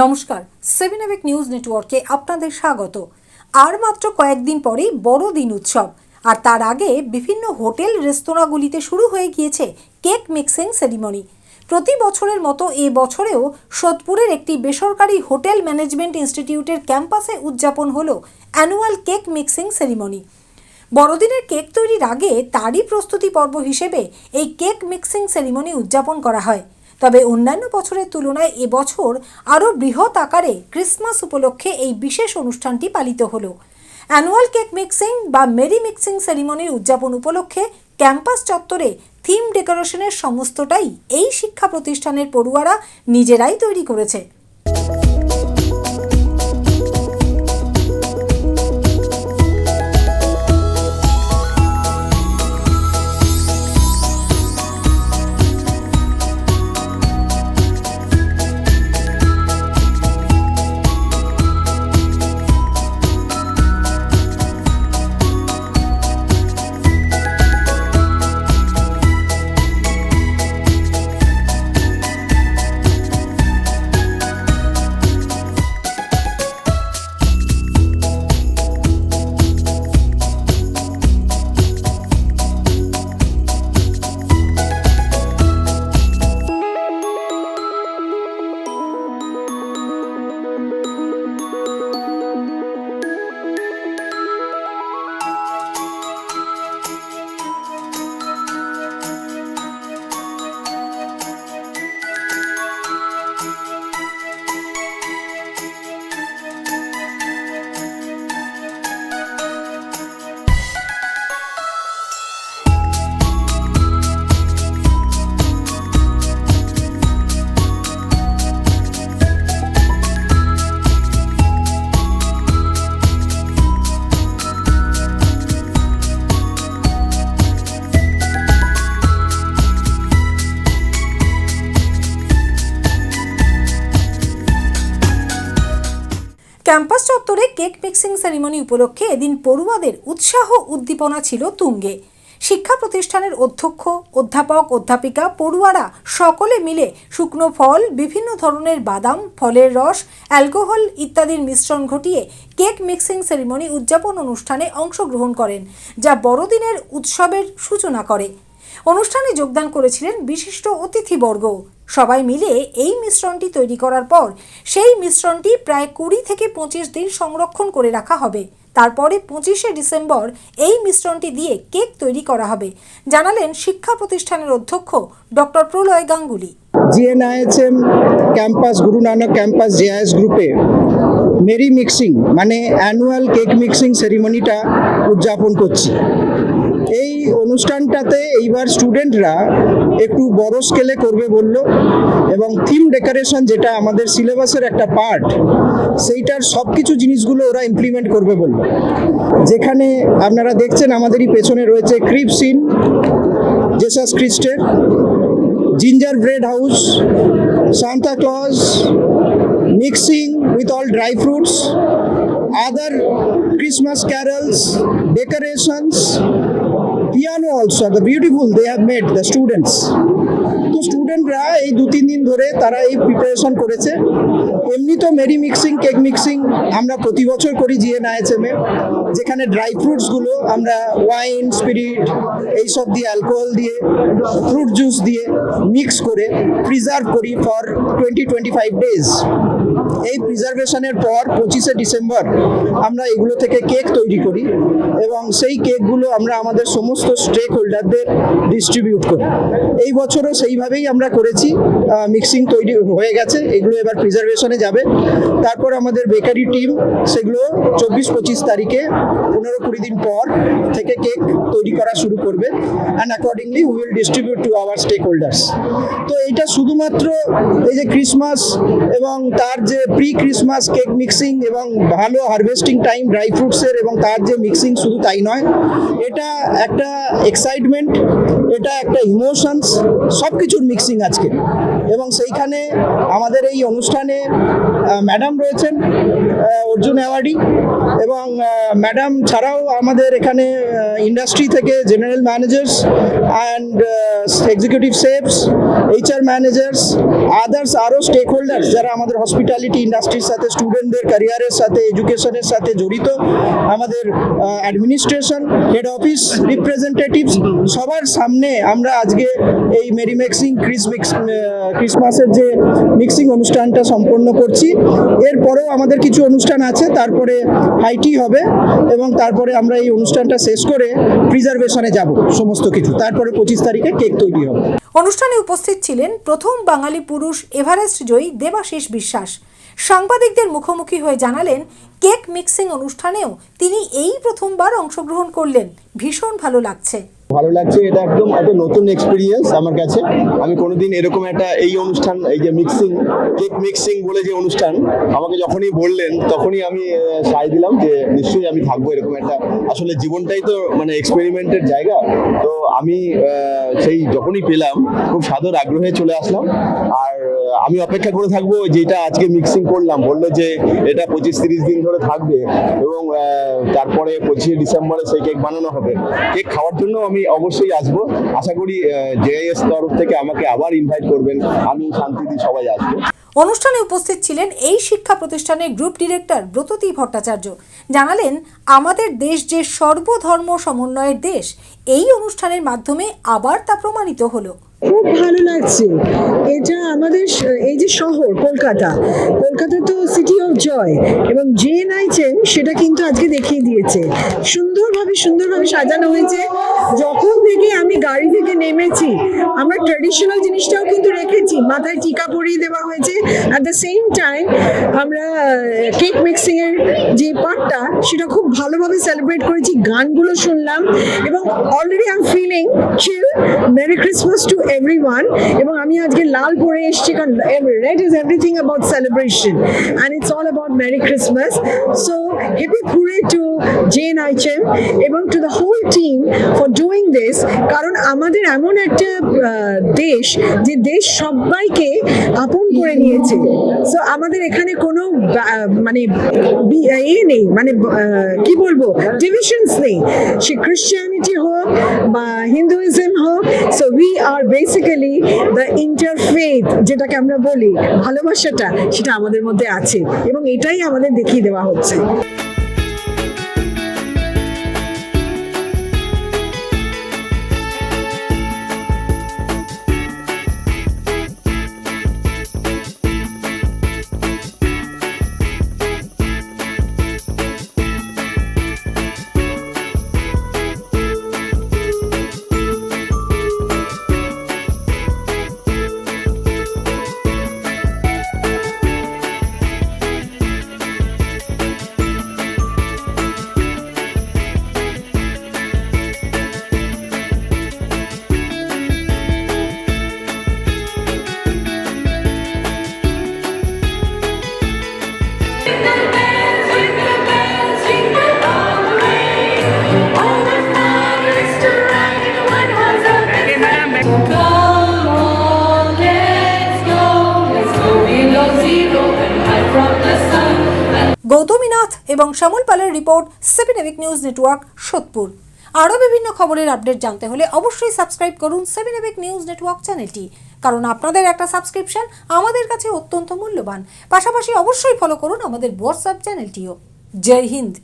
নমস্কার, 7 নিউজ নেটওয়ার্কে আপনাদের স্বাগত। আর মাত্র কয়েকদিন পরেই বড়দিন উৎসব, আর তার আগে বিভিন্ন হোটেল রেস্তোরাঁগুলিতে শুরু হয়ে গিয়েছে কেক মিক্সিং সেরিমনি। প্রতি বছরের মতো এ বছরেও সোদপুরের একটি বেসরকারি হোটেল ম্যানেজমেন্ট ইনস্টিটিউটের ক্যাম্পাসে উদযাপন হলো অ্যানুয়াল কেক মিক্সিং সেরিমনি। বড়দিনের কেক তৈরির আগে তারই প্রস্তুতি পর্ব হিসেবে এই কেক মিক্সিং সেরিমনি উদযাপন করা হয়। তবে অন্যান্য বছরের তুলনায় এবছর আরও বৃহৎ আকারে ক্রিসমাস উপলক্ষে এই বিশেষ অনুষ্ঠানটি পালিত হলো। অ্যানুয়াল কেক মিক্সিং বা মেরি মিক্সিং সেরিমনির উদযাপন উপলক্ষে ক্যাম্পাস চত্বরে থিম ডেকোরেশনের সমস্তটাই এই শিক্ষা প্রতিষ্ঠানের পড়ুয়ারা নিজেরাই তৈরি করেছে। ক্যাম্পাস চত্বরে কেক মিক্সিং সেরিমনি উপলক্ষে এদিন পড়ুয়াদের উৎসাহ উদ্দীপনা ছিল তুঙ্গে। শিক্ষা প্রতিষ্ঠানের অধ্যক্ষ, অধ্যাপক, অধ্যাপিকা, পড়ুয়ারা সকলে মিলে শুকনো ফল, বিভিন্ন ধরনের বাদাম, ফলের রস, অ্যালকোহল ইত্যাদির মিশ্রণ ঘটিয়ে কেক মিক্সিং সেরিমনি উদযাপন অনুষ্ঠানে অংশগ্রহণ করেন, যা বড়দিনের উৎসবের সূচনা করে। অনুষ্ঠানে যোগদান করেছিলেন বিশিষ্ট অতিথিবর্গ। সবাই মিলে এই মিশ্রণটি তৈরি করার পর সেই মিশ্রণটি প্রায় 20 থেকে 25 দিন সংরক্ষণ করে রাখা হবে। তারপরে 25শে ডিসেম্বর এই মিশ্রণটি দিয়ে কেক তৈরি করা হবে, জানালেন শিক্ষা প্রতিষ্ঠানের অধ্যক্ষ ডক্টর প্রলয় Ganguly. জিএনআইএচএম campus, Guru Nanak campus JIS গ্রুপে মেরি মিক্সিং মানে অ্যানুয়াল কেক মিক্সিং সেরিমনিটা উদযাপন করছি। এই অনুষ্ঠানটাতে এইবার স্টুডেন্টরা একটু বড় স্কেলে করবে বলল, এবং থিম ডেকোরেশন যেটা আমাদের সিলেবাসের একটা পার্ট, সেইটার সব কিছু জিনিসগুলো ওরা ইমপ্লিমেন্ট করবে বলল। যেখানে আপনারা দেখছেন আমাদেরই পেছনে রয়েছে ক্রিপ সিন জেসাস খ্রিস্টের, ginger bread house, Santa Claus, mixing with all dry fruits, other Christmas carols, decorations, piano also, the beautiful they have made the students. তো স্টুডেন্টরা এই 2-3 দিন ধরে তারা এই প্রিপারেশন করেছে। এমনি তো মেরি মিক্সিং, কেক মিক্সিং আমরা প্রতি বছর করি জিএনআইএচএমে, যেখানে ড্রাই ফ্রুটসগুলো আমরা ওয়াইন, স্পিরিট এইসব দিয়ে, অ্যালকোহল দিয়ে, ফ্রুট জুস দিয়ে মিক্স করে প্রিজার্ভ করি ফর 20-25 ডেজ। এই প্রিজার্ভেশনের পর 25শে ডিসেম্বর আমরা এগুলো থেকে কেক তৈরি করি, এবং সেই কেকগুলো আমরা আমাদের সমস্ত স্টেক হোল্ডারদের ডিস্ট্রিবিউট করি। এই বছরও সেইভাবেই আমরা করেছি। মিক্সিং তৈরি হয়ে গেছে, এগুলো এবার প্রিজার্ভেশনে যাবে। তারপর আমাদের বেকারি টিম সেগুলো 24-25 তারিখে 15-20 দিন পর থেকে কেক তৈরি করা শুরু করবে, and accordingly we will distribute to our stakeholders. তো এইটা শুধুমাত্র এই যে ক্রিসমাস এবং তার যে প্রি ক্রিসমাস কেক মিক্সিং এবং ভালো হারভেস্টিং টাইম ড্রাই ফ্রুটসের এবং তার যে মিক্সিং, শুধু তাই নয়, এটা একটা এক্সাইটমেন্ট, এটা একটা ইমোশনস, সব কিছুর মিক্সিং আজকে। এবং সেইখানে আমাদের এই অনুষ্ঠানে ম্যাডাম রয়েছেন অর্জুন অ্যাওয়ার্ডি, এবং ম্যাডাম ছাড়াও আমাদের এখানে ইন্ডাস্ট্রি থেকে general managers and executive chefs, HR managers, others আরও স্টেক হোল্ডার্স যারা আমাদের হসপিটাল হসপিটালিটি ইন্ডাস্ট্রির সাথে, স্টুডেন্টদের ক্যারিয়ারের সাথে, এডুকেশনের সাথে জড়িত আমাদের অ্যাডমিনিস্ট্রেশন, হেড অফিস রিপ্রেজেন্টেটিভস সবার সামনে আমরা আজকে এই মেরি মিক্সিং ক্রিসমাসের যে মিক্সিং অনুষ্ঠানটা সম্পন্ন করছি। এরপরেও আমাদের কিছু অনুষ্ঠান আছে, তারপরে হাইটি হবে এবং তারপরে আমরা এই অনুষ্ঠানটা শেষ করে প্রিজার্ভেশনে যাব সমস্ত কিছু, তারপরে 25 তারিখে কেক তৈরি হবে। অনুষ্ঠানে উপস্থিত ছিলেন প্রথম বাঙালি পুরুষ এভারেস্ট জয়ী দেবাশিস বিশ্বাস। সাংবাদিকদের মুখোমুখি হয়ে জানালেন, কেক মিক্সিং অনুষ্ঠানেও তিনি এই প্রথমবার অংশগ্রহণ করলেন। ভীষণ ভালো লাগছে। ভালো লাগছে, এটা একদম একটা নতুন এক্সপিরিয়েন্স আমার কাছে। আমি কোনোদিন এরকম একটা এই অনুষ্ঠান, এই যে মিক্সিং, কেক মিক্সিং বলে যে অনুষ্ঠান, আমাকে যখনই বললেন তখনই আমি সায় দিলাম যে নিশ্চয়ই আমি থাকবো। এরকম একটা আসলে জীবনটাই তো মানে এক্সপেরিমেন্টের জায়গা। তো আমি সেই যখনই পেলাম খুব সাদর আগ্রহে চলে আসলাম। আর আমি অপেক্ষা করে থাকবো, যেটা আজকে মিক্সিং করলাম, বললো যে এটা 25-30 দিন ধরে থাকবে এবং তারপরে 25 ডিসেম্বরে সেই কেক বানানো হবে। কেক খাওয়ার জন্য আমি অবশ্যই আসবো। আশা করি জেআইএস তরফ থেকে আমাকে আবার ইনভাইট করবেন, আমি শান্তিদি সবাই আসবো। অনুষ্ঠানে উপস্থিত ছিলেন এই শিক্ষা প্রতিষ্ঠানের গ্রুপ ডিরেক্টর ব্রততী ভট্টাচার্য। জানালেন, আমাদের দেশ যে সর্বধর্ম সমন্বয়ের দেশ, এই অনুষ্ঠানের মাধ্যমে আবার তা প্রমাণিত হলো। খুব ভালো লাগছে। এটা আমাদের এই যে শহর কলকাতা তো সিটি অফ জয়, এবং যে নাইচেন সেটা কিন্তু আজকে দেখিয়ে দিয়েছে। সুন্দরভাবে সাজানো হয়েছে। যখন থেকে আমি গাড়ি থেকে নেমেছি, আমরা ট্র্যাডিশনাল জিনিসটাও কিন্তু রেখেছি, মাথায় টিকা পরিয়ে দেওয়া হয়েছে। অ্যাট দ্য সেম টাইম আমরা কেক মিক্সিং এর যে পার্টটা সেটা খুব ভালোভাবে সেলিব্রেট করেছি, গানগুলো শুনলাম, এবং already I am feeling chill. Merry Christmas to everyone, এবং আমি আজকে লাল পরে এসেছি কারণ red is everything about celebration and it's all about Merry Christmas. So happy hooray to JNICHM এবং to the whole team for doing this, কারণ আমাদের এমন একটা দেশ, যে দেশ সবাইকে আপন করে নিয়েছে। সো আমাদের এখানে কোনো মানে নেই, মানে কি বলবো, ডিভিশনস নেই, সে ক্রিশ্চিয়ানিটি হোক বা হিন্দুইজম হোক। So we are basically the interfaith, যেটাকে আমরা বলি, ভালোবাসাটা সেটা আমাদের মধ্যে আছে এবং এটাই আমাদের দেখিয়ে দেওয়া হচ্ছে। গৌতমী নাথ এবং শ্যামল পালের রিপোর্ট, 7 এভিক নিউজ নেটওয়ার্ক, সোদপুর। আরও বিভিন্ন খবরের আপডেট জানতে হলে অবশ্যই সাবস্ক্রাইব করুন 7 এভিক নিউজ নেটওয়ার্ক চ্যানেলটি, কারণ আপনাদের একটা সাবস্ক্রিপশন আমাদের কাছে অত্যন্ত মূল্যবান। পাশাপাশি অবশ্যই ফলো করুন আমাদের হোয়াটসঅ্যাপ চ্যানেলটিও। জয় হিন্দ।